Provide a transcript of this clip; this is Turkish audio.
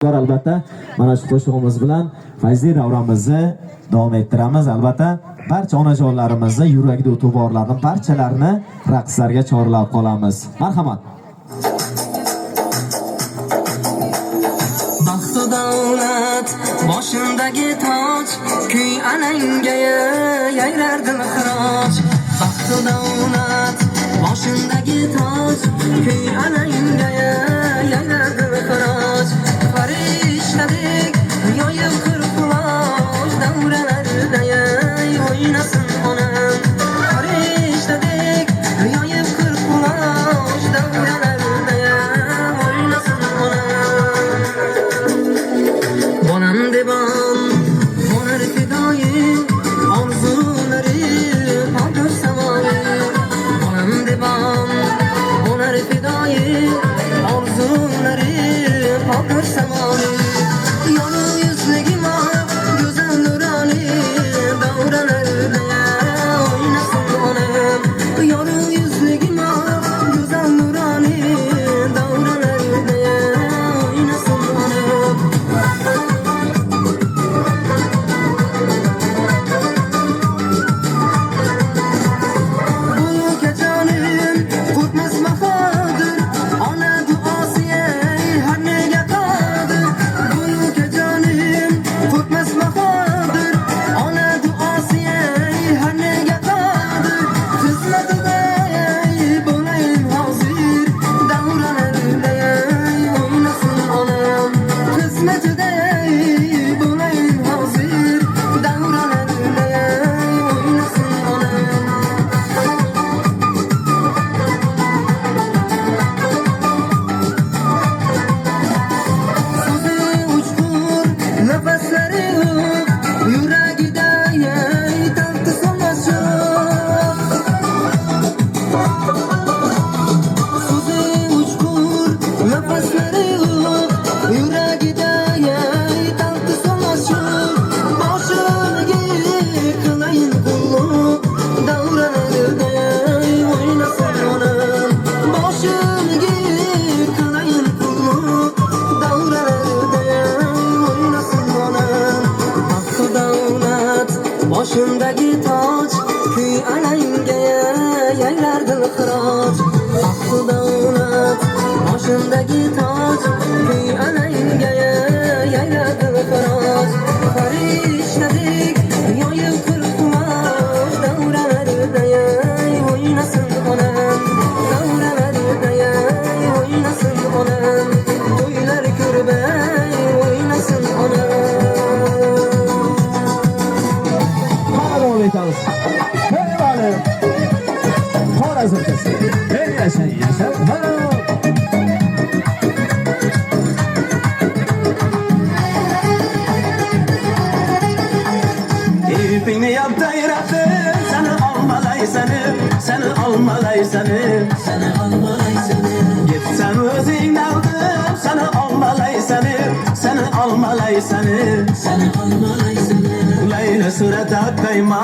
Albatta mana shu qo'shig'imiz bilan fayzli davramizni davom ettiramiz. Albatta barcha onajonlarimizni yurakda o'tib borlarning barchalarini raqslarga chorlab qolamiz. Marhamat. Baxtu davlat boshindagi toj, kuy alangaya yayrardi mihroj. Baxtu davlat boshindagi toj, kuy alangaya yayrardi mihroj. Farishtadek yoyib qirqloch, davralarda o'ynasın onam. Farishtadek yoyib qirqloch, davralarda o'ynasın onam. Bolam debam, bolar fidoyim, orzulari odur samoyi. Bolam debam, bolar fidoyim, orzulari odur samoyi. Yonu yüzligim ak, güzel nurani, davralarda oynasın onam. Yonu yüzligim ak, güzel nurani, davralarda oynasın onam. Bu gecenin korkmaz mafadır, ana duası her neye kadir. Bu gecenin korkmaz mafadır, ana duası her neye kadir. Hizmetine bulayım hazır, davralarda oynasın onam. Hizmetine bulayım hazır, davralarda oynasın onam. Sözü uçkur, nefesleri ık, yüreğide tahtı solmaz çok. Sözü uçkur, nefesleri ık, yüreğide tahtı solmaz çok. Başını gir, kılayın kulluk, davralarda oynasın onam. Başını gir, kılayın kulluk, davralarda oynasın onam. Hakkı davlat, boshimdagi toj, kuy alangaya yaylardi mihroj. Haqqu davlat, boshimdagi toj, kuy alangaya yaylardi mihroj. Farishtadek yoyib qirqloch, davralarda o'ynasın onam. Davralarda o'ynasın onam. To'ylar ko'rbay o'ynasın onam. Davom etamiz. Merhaba. Xorazm kesi. Ey yashay, yashay. İpini yap da yaratır, seni almalay seni, seni almalay seni, seni almalay seni. Gitsen özün aldım, seni almalay seni, seni almalay seni, seni almalay seni. Leyla surat akayma,